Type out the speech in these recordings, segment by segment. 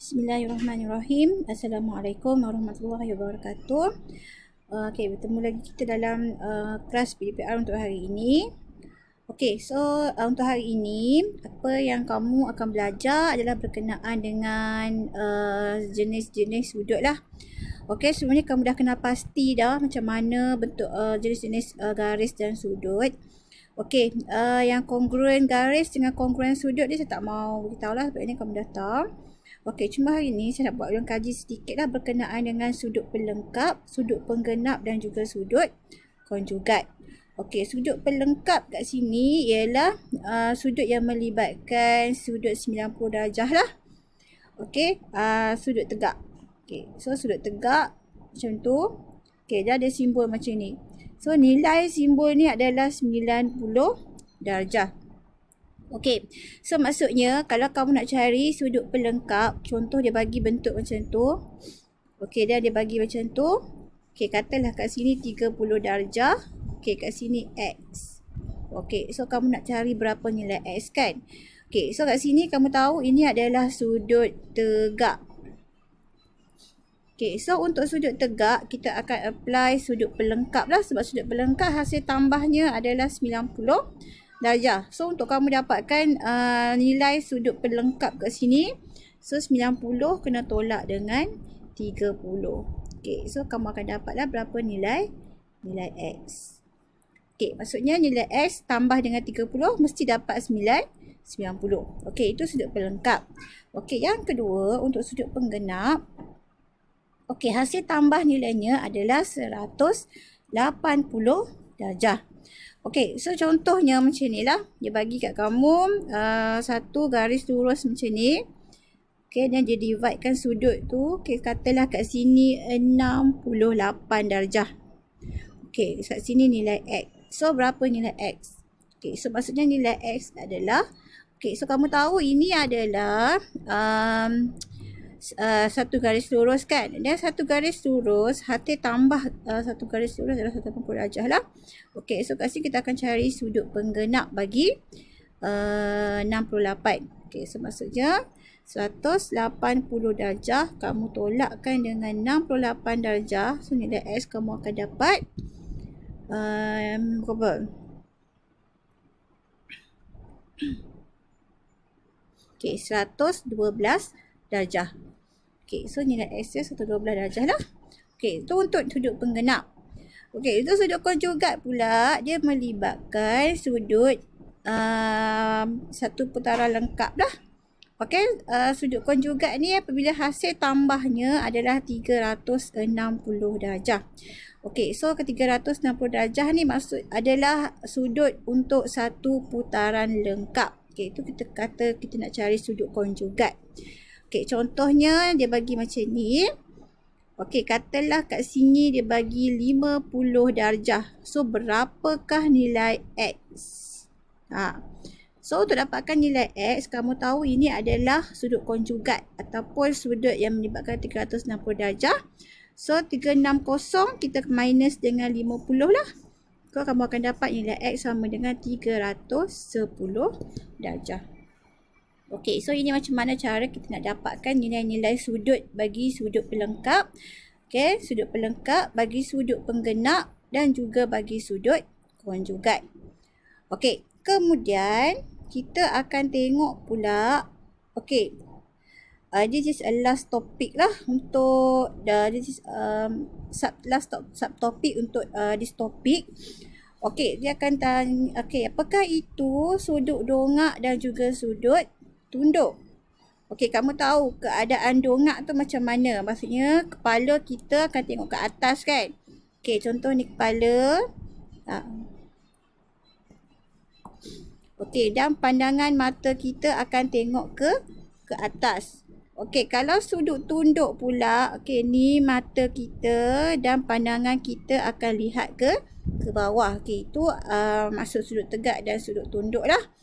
Bismillahirrahmanirrahim. Assalamualaikum warahmatullahi wabarakatuh. Okey, bertemu lagi kita dalam kelas PDPR untuk hari ini. Okey, so untuk hari ini apa yang kamu akan belajar adalah berkenaan dengan jenis-jenis sudut lah. Okey, sebenarnya kamu dah kenal pasti dah macam mana bentuk jenis-jenis garis dan sudut. Okey, yang kongruen garis dengan kongruen sudut ni saya tak mau beritahu lah sebab ini kamu dah tahu. Okey, cuma hari ni saya nak buat ulang kaji sedikit lah berkenaan dengan sudut pelengkap, sudut penggenap dan juga sudut konjugat. Okey, sudut pelengkap kat sini ialah sudut yang melibatkan sudut 90 darjah lah. Okey, sudut tegak. Okey, so sudut tegak macam tu. Okey, dia ada simbol macam ni. So, nilai simbol ni adalah 90 darjah. Okey, so maksudnya kalau kamu nak cari sudut pelengkap, contoh dia bagi bentuk macam tu. Okey, dia bagi macam tu. Okey, katalah kat sini 30 darjah. Okey, kat sini X. Okey, so kamu nak cari berapa nilai X kan? Okey, so kat sini kamu tahu ini adalah sudut tegak. Okey, so untuk sudut tegak, kita akan apply sudut pelengkap lah. Sebab sudut pelengkap hasil tambahnya adalah 90 darjah. So, untuk kamu dapatkan nilai sudut pelengkap kat sini, so 90 kena tolak dengan 30. Okey, so kamu akan dapatlah berapa nilai X. Okey, maksudnya nilai X tambah dengan 30 mesti dapat 90. Okey, itu sudut pelengkap. Okey, yang kedua untuk sudut penggenap. Okey, hasil tambah nilainya adalah 180 darjah. Okey, so contohnya macam ni lah. Dia bagi kat kamu satu garis lurus macam ni. Okey, dan dia dividekan sudut tu. Okey, katalah kat sini 68 darjah. Okey, kat sini nilai X. So, berapa nilai X? Okey, so maksudnya nilai X adalah, okey, so kamu tahu ini adalah satu garis lurus kan. Dan satu garis lurus, hasil tambah satu garis lurus adalah 180 darjah lah. Okey, so kat sini kita akan cari sudut penggenap bagi 68. Okey, so maksudnya 180 darjah kamu tolakkan dengan 68 darjah. So nilai X kamu akan dapat berapa? Okey, 112 darjah. Okey, so nilai X dia 112 darjah lah. Okey, itu untuk sudut penggenap. Okey, itu sudut konjugat pula, dia melibatkan sudut satu putaran lengkap lah. Okey, sudut konjugat ni apabila hasil tambahnya adalah 360 darjah. Okey, so ke 360 darjah ni maksud adalah sudut untuk satu putaran lengkap. Okey, itu kita kata kita nak cari sudut konjugat. Okey, contohnya dia bagi macam ni. Okey, katalah kat sini dia bagi 50 darjah. So, berapakah nilai X? So, untuk dapatkan nilai X, kamu tahu ini adalah sudut konjugat ataupun sudut yang melibatkan 360 darjah. So, 360 kita minus dengan 50 lah. So, kamu akan dapat nilai X sama dengan 310 darjah. Okey, so ini macam mana cara kita nak dapatkan nilai-nilai sudut bagi sudut pelengkap. Okey, sudut pelengkap bagi sudut penggenap dan juga bagi sudut konjugat. Okey, kemudian kita akan tengok pula. Okey, this is a last topic lah untuk this is subtopic untuk this topic. Okey, dia akan tanya, okey, apakah itu sudut dongak dan juga sudut tunduk? Okey, kamu tahu keadaan dongak tu macam mana? Maksudnya kepala kita akan tengok ke atas kan? Okey, contoh ni kepala. Okey, dan pandangan mata kita akan tengok ke atas. Okey, kalau sudut tunduk pula, okey, ni mata kita dan pandangan kita akan lihat ke bawah. Okey, itu maksud sudut tegak dan sudut tunduk lah.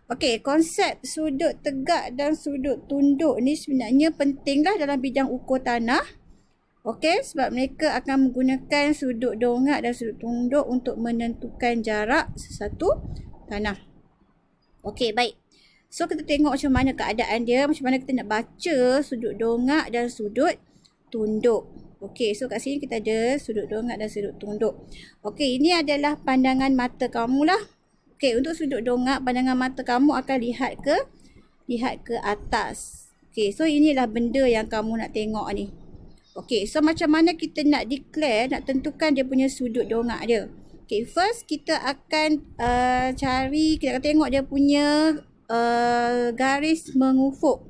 Okey, konsep sudut tegak dan sudut tunduk ni sebenarnya pentinglah dalam bidang ukur tanah. Okey, sebab mereka akan menggunakan sudut dongak dan sudut tunduk untuk menentukan jarak sesuatu tanah. Okey, baik. So kita tengok macam mana keadaan dia, macam mana kita nak baca sudut dongak dan sudut tunduk. Okey, so kat sini kita ada sudut dongak dan sudut tunduk. Okey, ini adalah pandangan mata kamu lah. Okey, untuk sudut dongak, pandangan mata kamu akan lihat ke atas. Okey, so inilah benda yang kamu nak tengok ni. Okey, so macam mana kita nak declare, nak tentukan dia punya sudut dongak dia. Okey, first kita akan kita akan tengok dia punya garis mengufuk.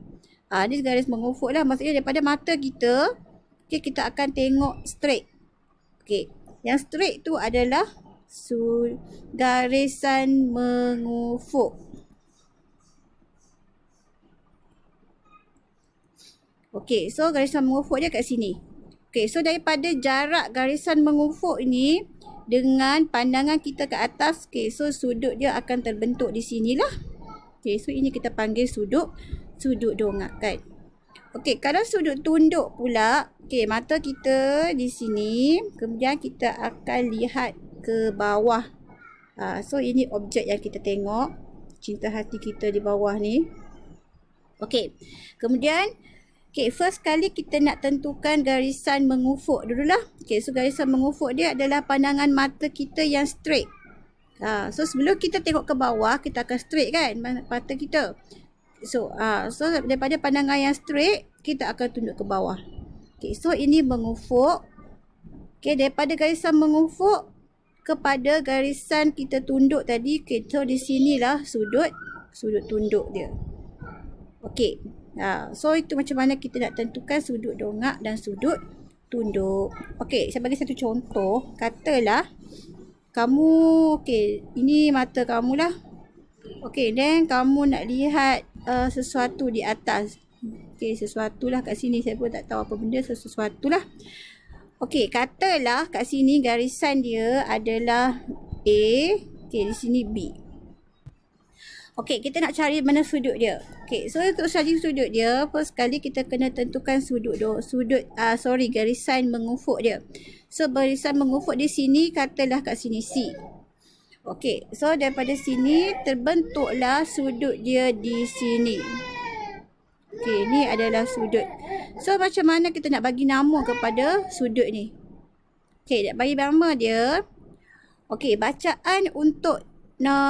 Ni garis mengufuk lah, maksudnya daripada mata kita, okey, kita akan tengok straight. Okey, yang straight tu adalah garisan mengufuk. Okey, so garisan mengufuk dia kat sini. Okey, so daripada jarak garisan mengufuk ni dengan pandangan kita ke atas, okey, so sudut dia akan terbentuk di sinilah. Okey, so ini kita panggil sudut dongakan. Okey, kalau sudut tunduk pula, okey, mata kita di sini, kemudian kita akan lihat ke bawah. So ini objek yang kita tengok, cinta hati kita di bawah ni. Okey, kemudian first kali kita nak tentukan garisan mengufuk dululah. Okey, so garisan mengufuk dia adalah pandangan mata kita yang straight. So sebelum kita tengok ke bawah, kita akan straight kan mata kita. So daripada pandangan yang straight, kita akan tunduk ke bawah. Okey, so ini mengufuk. Okey, daripada garisan mengufuk kepada garisan kita tunduk tadi, okay, so di sinilah sudut tunduk dia. Okey. So itu macam mana kita nak tentukan sudut dongak dan sudut tunduk. Okey, saya bagi satu contoh. Katalah kamu, okey, ini mata kamu lah. Okey, then kamu nak lihat sesuatu di atas. Okey, sesuatu lah kat sini. Saya pun tak tahu apa benda, sesuatu lah. Okey, katalah kat sini garisan dia adalah A. Okey, di sini B. Okey, kita nak cari mana sudut dia. Okey, so untuk cari sudut dia, first kali kita kena tentukan garisan mengufuk dia. So garisan mengufuk di sini, katalah kat sini C. Okey, so daripada sini terbentuklah sudut dia di sini. Okey, ni adalah sudut. So macam mana kita nak bagi nama kepada sudut ni? Okey, nak bagi nama dia. Okey, bacaan untuk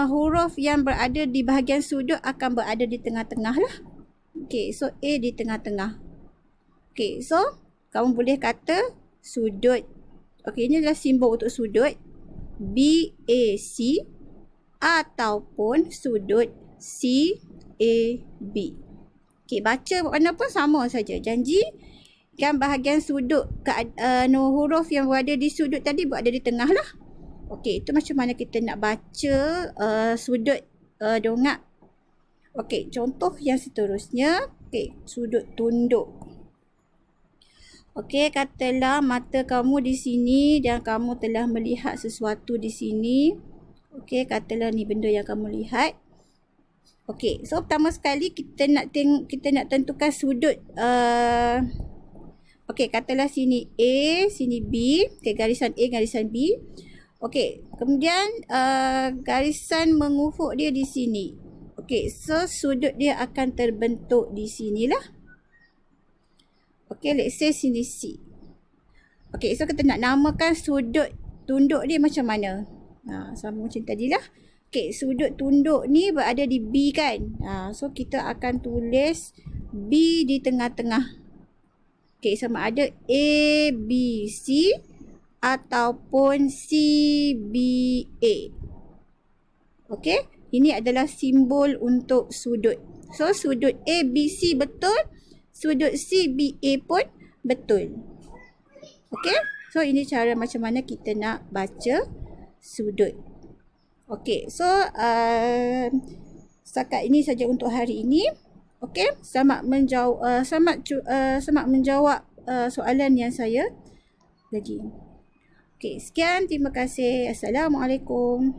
huruf yang berada di bahagian sudut akan berada di tengah-tengah lah. Okey, so A di tengah-tengah. Okey, so kamu boleh kata sudut. Okey, ini adalah simbol untuk sudut BAC ataupun sudut CAB. Okey, baca mana pun sama saja. Janji kan bahagian sudut huruf yang berada di sudut tadi berada di tengah lah. Okey, itu macam mana kita nak baca sudut dongak. Okey, contoh yang seterusnya. Okey, sudut tunduk. Okey, katalah mata kamu di sini dan kamu telah melihat sesuatu di sini. Okey, katalah ni benda yang kamu lihat. Okey, so pertama sekali kita nak tentukan sudut. Okey, katalah sini A, sini B. Okey, garisan A, garisan B. Okey, kemudian garisan mengufuk dia di sini. Okey, so sudut dia akan terbentuk di sinilah. Okey, let's say sini C. Okey, so kita nak namakan sudut tunduk dia macam mana? Sama macam tadilah. Okey, sudut tunduk ni berada di B kan? So kita akan tulis B di tengah-tengah. Okey, sama ada A, B, C ataupun CBA. Okey, ini adalah simbol untuk sudut. So sudut ABC betul, sudut CBA pun betul. Okey, so ini cara macam mana kita nak baca sudut. Okey, so setakat ini saja untuk hari ini. Okey, selamat menjawab soalan yang saya bagi. Okey, sekian. Terima kasih. Assalamualaikum.